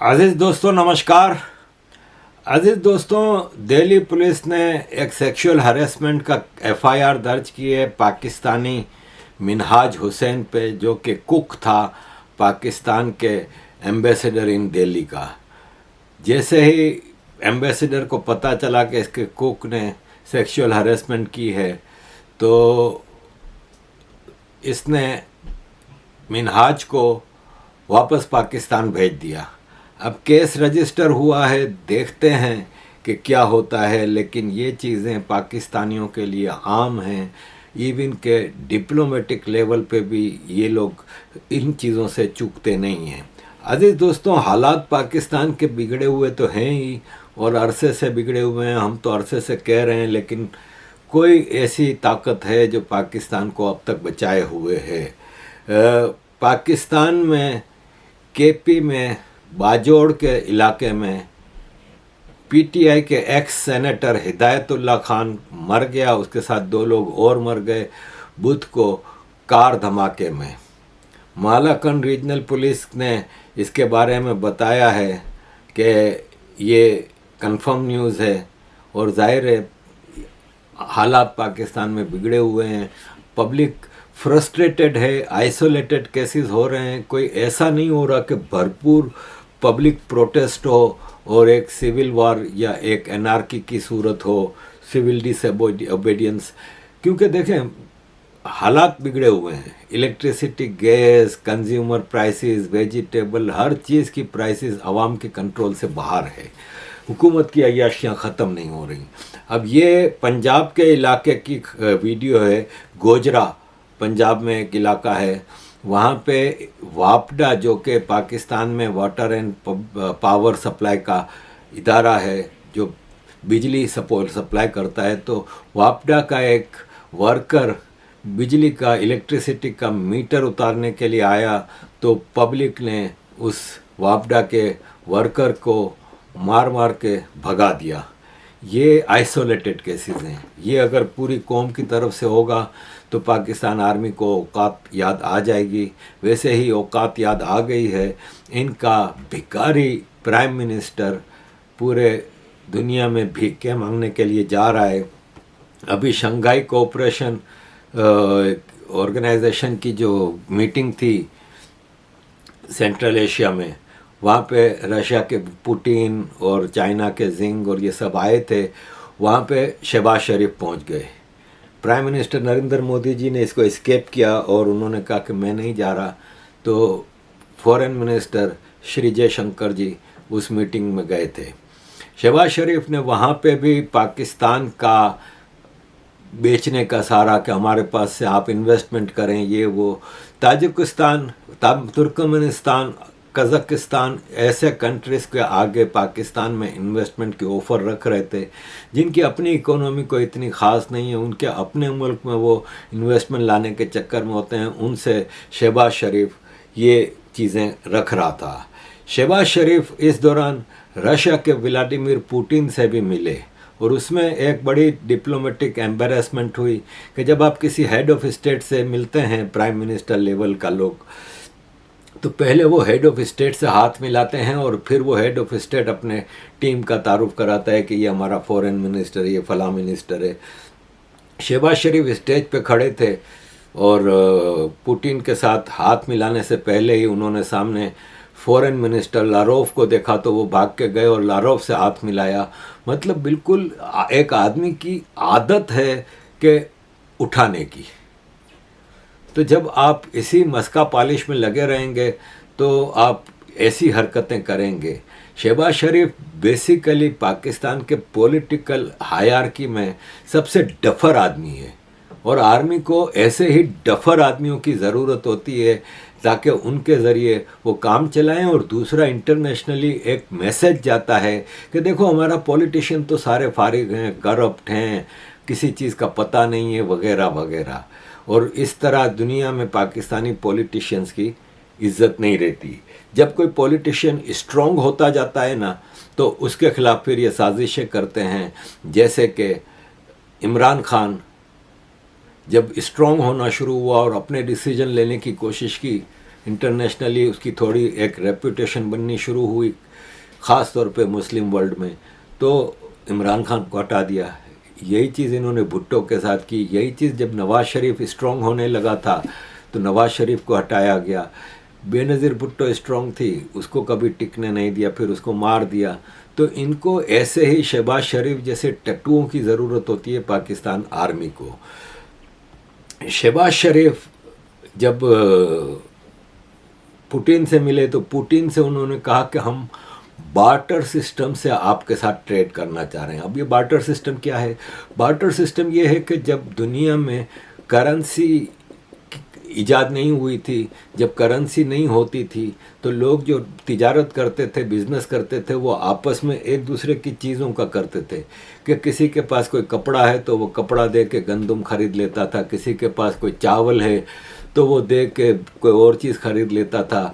अजीज़ दोस्तों नमस्कार। अजीज़ दोस्तों, दिल्ली पुलिस ने एक सेक्सुअल हरेसमेंट का एफआईआर दर्ज की है पाकिस्तानी मिनहाज हुसैन पे, जो कि कुक था पाकिस्तान के एम्बेसडर इन दिल्ली का। जैसे ही एम्बेसडर को पता चला कि इसके कुक ने सेक्सुअल हरेसमेंट की है, तो इसने मिनहाज को वापस पाकिस्तान भेज दिया। अब केस रजिस्टर हुआ है, देखते हैं कि क्या होता है। लेकिन ये चीज़ें पाकिस्तानियों के लिए आम हैं, इवन के डिप्लोमेटिक लेवल पे भी ये लोग इन चीज़ों से चूकते नहीं हैं। अजीज़ दोस्तों, हालात पाकिस्तान के बिगड़े हुए तो हैं ही, और अरसे से बिगड़े हुए हैं। हम तो अरसे से कह रहे हैं, लेकिन कोई ऐसी ताकत है जो पाकिस्तान को अब तक बचाए हुए है। पाकिस्तान में केपी में बाजोड़ के इलाके में पीटीआई के एक्स सेनेटर हिदायतुल्लाह खान मर गया, उसके साथ 2 लोग और मर गए बुध को कार धमाके में। मालाकंड रीजनल पुलिस ने इसके बारे में बताया है कि ये कंफर्म न्यूज़ है, और जाहिर है हालात पाकिस्तान में बिगड़े हुए हैं। पब्लिक फ्रस्ट्रेटेड है, आइसोलेटेड केसेस हो रहे हैं। कोई ऐसा नहीं हो रहा कि भरपूर पब्लिक प्रोटेस्ट हो और एक सिविल वॉर या एक एनार्की की सूरत हो, सिविल डिसओबीडियंस। क्योंकि देखें, हालात बिगड़े हुए हैं। Electricity, gas, consumer prices, vegetable, हर चीज़ की प्राइसेस आवाम के कंट्रोल से बाहर है। हुकूमत की अय्याशियाँ ख़त्म नहीं हो रही। अब ये पंजाब के इलाके की वीडियो है। गोजरा पंजाब में एक इलाका है, वहाँ पे वापडा, जो कि पाकिस्तान में वाटर एंड पावर सप्लाई का इदारा है, जो बिजली सप्लाई करता है, तो वापडा का एक वर्कर बिजली का, इलेक्ट्रिसिटी का मीटर उतारने के लिए आया, तो पब्लिक ने उस वापडा के वर्कर को मार मार के भगा दिया। ये आइसोलेटेड केसेस हैं। ये अगर पूरी कौम की तरफ से होगा तो पाकिस्तान आर्मी को औकात याद आ जाएगी। वैसे ही औकात याद आ गई है। इनका भिखारी प्राइम मिनिस्टर पूरे दुनिया में भीखे मांगने के लिए जा रहा है। अभी शंघाई कोऑपरेशन ऑर्गेनाइजेशन की जो मीटिंग थी सेंट्रल एशिया में, वहाँ पे रशिया के पुतिन और चाइना के जिंग और ये सब आए थे। वहाँ पे शहबाज शरीफ पहुँच गए। प्राइम मिनिस्टर नरेंद्र मोदी जी ने इसको एस्केप किया और उन्होंने कहा कि मैं नहीं जा रहा। तो फॉरेन मिनिस्टर श्री जयशंकर जी उस मीटिंग में गए थे। शहबाज शरीफ ने वहाँ पे भी पाकिस्तान का बेचने का सारा कि हमारे पास से आप इन्वेस्टमेंट करें, ये वो। ताजिकिस्तान, तुर्कमेनिस्तान, कज़ाकिस्तान ऐसे कंट्रीज़ के आगे पाकिस्तान में इन्वेस्टमेंट के ऑफ़र रख रहे थे, जिनकी अपनी इकोनॉमी को इतनी ख़ास नहीं है। उनके अपने मुल्क में वो इन्वेस्टमेंट लाने के चक्कर में होते हैं। उनसे शहबाज शरीफ ये चीज़ें रख रहा था। शहबाज शरीफ इस दौरान रशिया के व्लादिमीर पुतिन से भी मिले, और उसमें एक बड़ी डिप्लोमेटिक एम्बेरसमेंट हुई कि जब आप किसी हेड ऑफ स्टेट से मिलते हैं, प्राइम मिनिस्टर लेवल का लोग, तो पहले वो हेड ऑफ स्टेट से हाथ मिलाते हैं और फिर वो हेड ऑफ स्टेट अपने टीम का तारुफ कराता है कि ये हमारा फॉरेन मिनिस्टर, ये फला मिनिस्टर है। शहबाज शरीफ स्टेज पे खड़े थे और पुतिन के साथ हाथ मिलाने से पहले ही उन्होंने सामने फॉरेन मिनिस्टर लारोव को देखा, तो वो भाग के गए और लारोव से हाथ मिलाया। मतलब बिल्कुल एक आदमी की आदत है कि उठाने की। तो जब आप इसी मस्का पॉलिश में लगे रहेंगे तो आप ऐसी हरकतें करेंगे। शहबाज शरीफ बेसिकली पाकिस्तान के पॉलिटिकल हायरार्की में सबसे डफर आदमी है, और आर्मी को ऐसे ही डफर आदमियों की ज़रूरत होती है ताकि उनके ज़रिए वो काम चलाएं। और दूसरा, इंटरनेशनली एक मैसेज जाता है कि देखो हमारा पॉलिटिशियन तो सारे फारिग हैं, करप्ट हैं, किसी चीज़ का पता नहीं है, वगैरह वगैरह। और इस तरह दुनिया में पाकिस्तानी पॉलिटिशियंस की इज्जत नहीं रहती। जब कोई पॉलिटिशियन स्ट्रॉन्ग होता जाता है ना, तो उसके खिलाफ फिर ये साजिशें करते हैं। जैसे कि इमरान खान जब स्ट्रॉन्ग होना शुरू हुआ और अपने डिसीजन लेने की कोशिश की, इंटरनेशनली उसकी थोड़ी एक रेपुटेशन बननी शुरू हुई, ख़ास तौर पे मुस्लिम वर्ल्ड में, तो इमरान खान को हटा दिया। यही चीज़ इन्होंने भुट्टो के साथ की। यही चीज़ जब नवाज़ शरीफ स्ट्रॉन्ग होने लगा था तो नवाज़ शरीफ को हटाया गया। बेनज़ीर भुट्टो स्ट्रॉन्ग थी, उसको कभी टिकने नहीं दिया, फिर उसको मार दिया। तो इनको ऐसे ही शहबाज शरीफ जैसे टट्टुओं की ज़रूरत होती है पाकिस्तान आर्मी को। शहबाज शरीफ जब पुतिन से मिले तो पुतिन से उन्होंने कहा कि हम बार्टर सिस्टम से आपके साथ ट्रेड करना चाह रहे हैं। अब ये बार्टर सिस्टम क्या है? बार्टर सिस्टम ये है कि जब दुनिया में करेंसी इजाद नहीं हुई थी, जब करेंसी नहीं होती थी, तो लोग जो तिजारत करते थे, बिजनेस करते थे, वो आपस में एक दूसरे की चीज़ों का करते थे। कि किसी के पास कोई कपड़ा है तो वो कपड़ा दे के गंदम खरीद लेता था, किसी के पास कोई चावल है तो वो दे के कोई और चीज़ खरीद लेता था।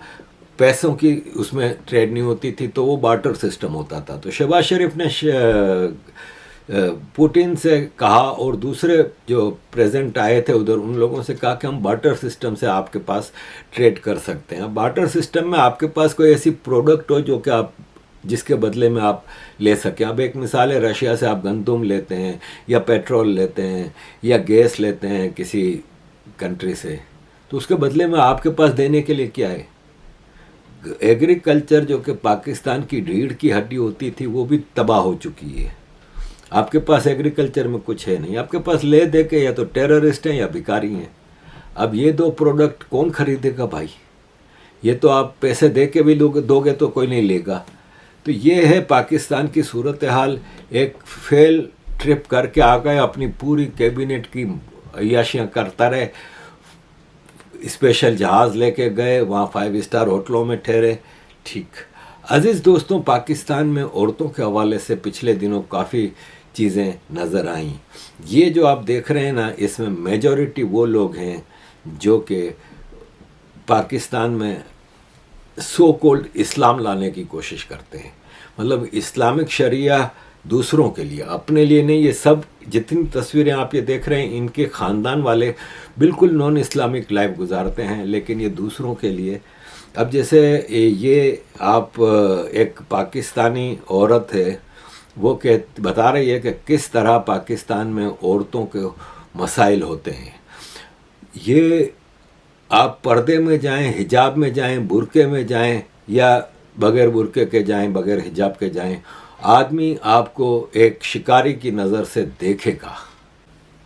पैसों की उसमें ट्रेड नहीं होती थी, तो वो बार्टर सिस्टम होता था। तो शहबाज शरीफ ने पुतिन से कहा और दूसरे जो प्रेजेंट आए थे उधर, उन लोगों से कहा कि हम बार्टर सिस्टम से आपके पास ट्रेड कर सकते हैं। बार्टर सिस्टम में आपके पास कोई ऐसी प्रोडक्ट हो जो कि आप जिसके बदले में आप ले सकें। अब एक मिसाल है, रशिया से आप गंदम लेते हैं या पेट्रोल लेते हैं या गैस लेते हैं किसी कंट्री से, तो उसके बदले में आपके पास देने के लिए क्या है? एग्रीकल्चर जो कि पाकिस्तान की रीढ़ की हड्डी होती थी वो भी तबाह हो चुकी है। आपके पास एग्रीकल्चर में कुछ है नहीं, आपके पास ले दे के या तो टेररिस्ट हैं या भिखारी हैं। अब ये दो प्रोडक्ट कौन खरीदेगा भाई? ये तो आप पैसे दे के भी दोगे तो कोई नहीं लेगा। तो ये है पाकिस्तान की सूरत हाल। एक फेल ट्रिप करके आ गए, अपनी पूरी कैबिनेट की अय्याशियाँ करता रहे, स्पेशल जहाज़ लेके गए, वहाँ 5 स्टार होटलों में ठहरे। ठीक अजीज़ दोस्तों, पाकिस्तान में औरतों के हवाले से पिछले दिनों काफ़ी चीज़ें नज़र आईं। ये जो आप देख रहे हैं ना, इसमें मेजॉरिटी वो लोग हैं जो कि पाकिस्तान में सो कॉल्ड इस्लाम लाने की कोशिश करते हैं। मतलब इस्लामिक शरिया दूसरों के लिए, अपने लिए नहीं। ये सब जितनी तस्वीरें आप ये देख रहे हैं, इनके ख़ानदान वाले बिल्कुल नॉन इस्लामिक लाइफ गुजारते हैं, लेकिन ये दूसरों के लिए। अब जैसे ये आप एक पाकिस्तानी औरत है, वो बता रही है कि किस तरह पाकिस्तान में औरतों के मसाइल होते हैं। ये आप पर्दे में जाएं, हिजाब में जाएं, बुरके में जाएं या बग़ैर बुरके के जाएं, बग़ैर हिजाब के जाएं, आदमी आपको एक शिकारी की नज़र से देखेगा।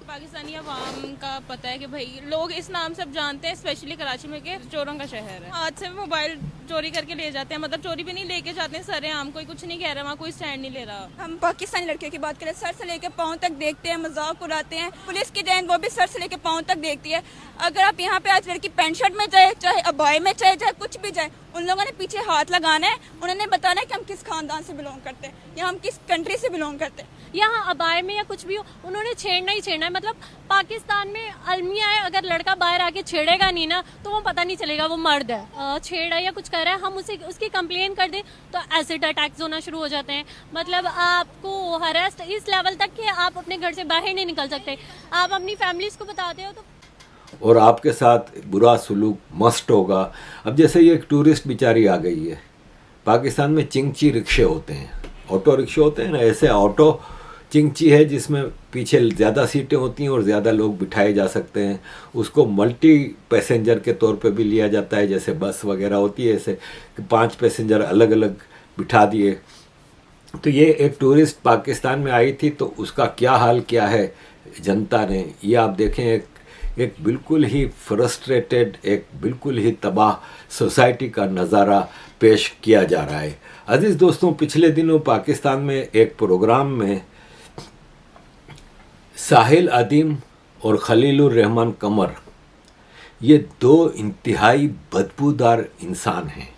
पाकिस्तानी अवाम का पता है कि भाई लोग इस नाम से अब जानते हैं, स्पेशली कराची में, के चोरों का शहर है। आज से मोबाइल चोरी करके ले जाते हैं, मतलब चोरी भी नहीं लेके जाते हैं सरेआम, कोई कुछ नहीं कह रहा, वहाँ कोई स्टैंड नहीं ले रहा। हम पाकिस्तानी लड़के की बात करें, सर से लेके पाँव तक देखते हैं, मजाक उड़ाते हैं। पुलिस की जैन वो भी सर से लेके पाँव तक देखती है। अगर आप यहाँ पे आज लड़की पैंट शर्ट में जाए, चाहे अबाई में चाहे कुछ भी जाए, उन लोगों ने पीछे हाथ लगाना है, उन्होंने बताना है कि हम किस खानदान से बिलोंग करते हैं या हम किस कंट्री से बिलोंग करते हैं। यहाँ अबाए में या कुछ भी हो, उन्होंने छेड़ना ही छेड़ना है। मतलब पाकिस्तान में अलमिया है, अगर लड़का बाहर आके छेड़ेगा नहीं ना तो वो पता नहीं चलेगा वो मर्द है। छेड़ा या कुछ कर रहा है, हम उसकी कंप्लेन कर दें तो एसिड अटैक्स होना शुरू हो जाते हैं। मतलब आपको हरेस्ट इस लेवल तक कि आप अपने घर से बाहर नहीं निकल सकते। आप अपनी फैमिलीज को बताते हो तो और आपके साथ बुरा सलूक मस्ट होगा। अब जैसे ये एक टूरिस्ट बेचारी आ गई है, पाकिस्तान में चिंगची रिक्शे होते हैं, ऑटो रिक्शे होते हैं ना, ऐसे ऑटो चिंगची है जिसमें पीछे ज़्यादा सीटें होती हैं और ज़्यादा लोग बिठाए जा सकते हैं। उसको मल्टी पैसेंजर के तौर पे भी लिया जाता है, जैसे बस वगैरह होती है, ऐसे 5 पैसेंजर अलग अलग बिठा दिए। तो ये एक टूरिस्ट पाकिस्तान में आई थी, तो उसका क्या हाल क्या है जनता ने, ये आप देखें। एक बिल्कुल ही फ्रस्ट्रेटेड, एक बिल्कुल ही तबाह सोसाइटी का नज़ारा पेश किया जा रहा है। अजीज़ दोस्तों, पिछले दिनों पाकिस्तान में एक प्रोग्राम में साहिल अदीम और खलीलुर रहमान कमर, ये 2 इंतहाई बदबूदार इंसान हैं,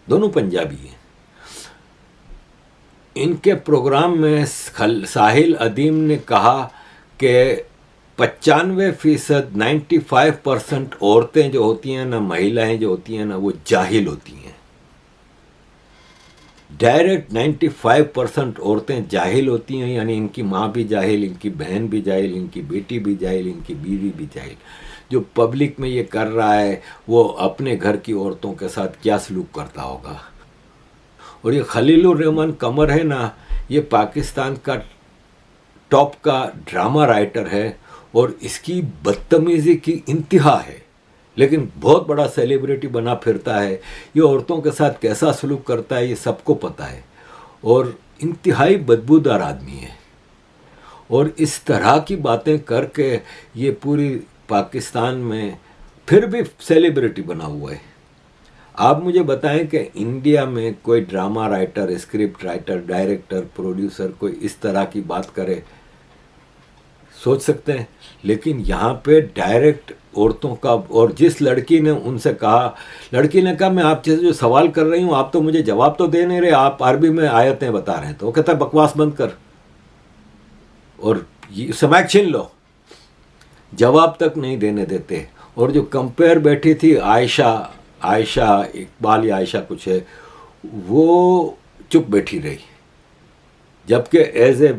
दोनों पंजाबी हैं। इनके प्रोग्राम में साहिल अदीम ने कहा कि 95% 95% औरतें जो होती हैं ना, महिलाएं जो होती हैं ना, वो जाहिल होती हैं। डायरेक्ट 95% औरतें जाहिल होती हैं, यानी इनकी माँ भी जाहिल, इनकी बहन भी जाहिल, इनकी बेटी भी जाहिल, इनकी बीवी भी जाहिल। जो पब्लिक में ये कर रहा है वो अपने घर की औरतों के साथ क्या सलूक करता होगा। और ये खलीलुर रहमान कमर है ना, ये पाकिस्तान का टॉप का ड्रामा राइटर है और इसकी बदतमीज़ी की इंतहा है, लेकिन बहुत बड़ा सेलिब्रिटी बना फिरता है। ये औरतों के साथ कैसा सलूक करता है ये सबको पता है और इंतहाई बदबूदार आदमी है। और इस तरह की बातें करके ये पूरी पाकिस्तान में फिर भी सेलिब्रिटी बना हुआ है। आप मुझे बताएं कि इंडिया में कोई drama writer, script writer, director, producer कोई इस तरह की बात करे, सोच सकते हैं? लेकिन यहाँ पे डायरेक्ट औरतों का, और जिस लड़की ने उनसे कहा, लड़की ने कहा मैं आपसे जो सवाल कर रही हूँ आप तो मुझे जवाब तो दे नहीं रहे, आप अरबी में आयतें बता रहे हैं। तो वो कहता है बकवास बंद कर और समैक छीन लो, जवाब तक नहीं देने देते। और जो कंपेयर बैठी थी आयशा इकबाल या आयशा कुछ है, वो चुप बैठी रही, जबकि एज ए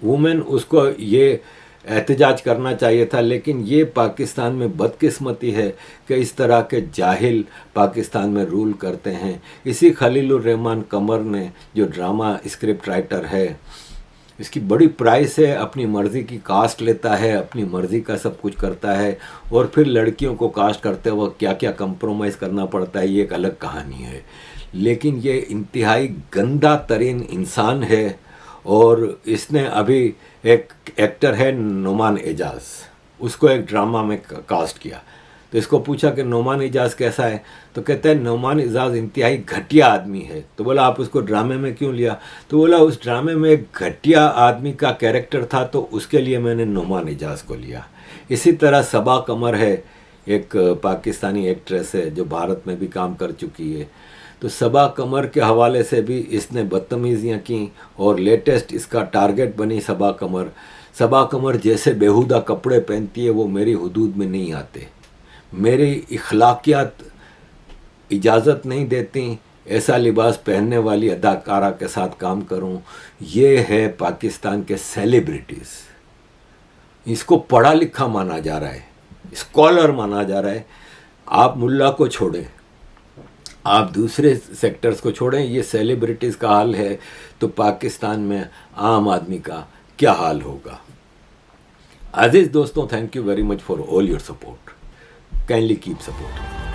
वुमेन उसको ये एहतजाज करना चाहिए था। लेकिन ये पाकिस्तान में बदकिस्मती है कि इस तरह के जाहिल पाकिस्तान में रूल करते हैं। इसी खलीलुर रहमान कमर ने, जो ड्रामा स्क्रिप्ट राइटर है, इसकी बड़ी प्राइस है, अपनी मर्ज़ी की कास्ट लेता है, अपनी मर्ज़ी का सब कुछ करता है और फिर लड़कियों को कास्ट करते वक्त क्या क्या कंप्रोमाइज़ करना पड़ता है ये एक अलग कहानी है। लेकिन ये इंतहाई गंदा तरीन इंसान है। और इसने अभी एक एक्टर है नोमान एजाज, उसको एक ड्रामा में कास्ट किया। तो इसको पूछा कि नोमान एजाज कैसा है, तो कहता है नोमान एजाज इंतहाई घटिया आदमी है। तो बोला आप उसको ड्रामे में क्यों लिया? तो बोला उस ड्रामे में एक घटिया आदमी का कैरेक्टर था तो उसके लिए मैंने नोमान एजाज को लिया। इसी तरह सबा कमर है, एक पाकिस्तानी एक्ट्रेस है जो भारत में भी काम कर चुकी है। तो सबा कमर के हवाले से भी इसने बदतमीज़ियाँ की और लेटेस्ट इसका टारगेट बनी सबा कमर। सबा कमर जैसे बेहुदा कपड़े पहनती है वो मेरी हुदूद में नहीं आते, मेरी इखलाकियात इजाज़त नहीं देती ऐसा लिबास पहनने वाली अदाकारा के साथ काम करूं। ये है पाकिस्तान के सेलिब्रिटीज़, इसको पढ़ा लिखा माना जा रहा है, स्कॉलर माना जा रहा है। आप मुल्ला को छोड़ें, आप दूसरे सेक्टर्स को छोड़ें, ये सेलिब्रिटीज़ का हाल है तो पाकिस्तान में आम आदमी का क्या हाल होगा। अजीज़ दोस्तों, thank you very much for all your support, kindly keep support.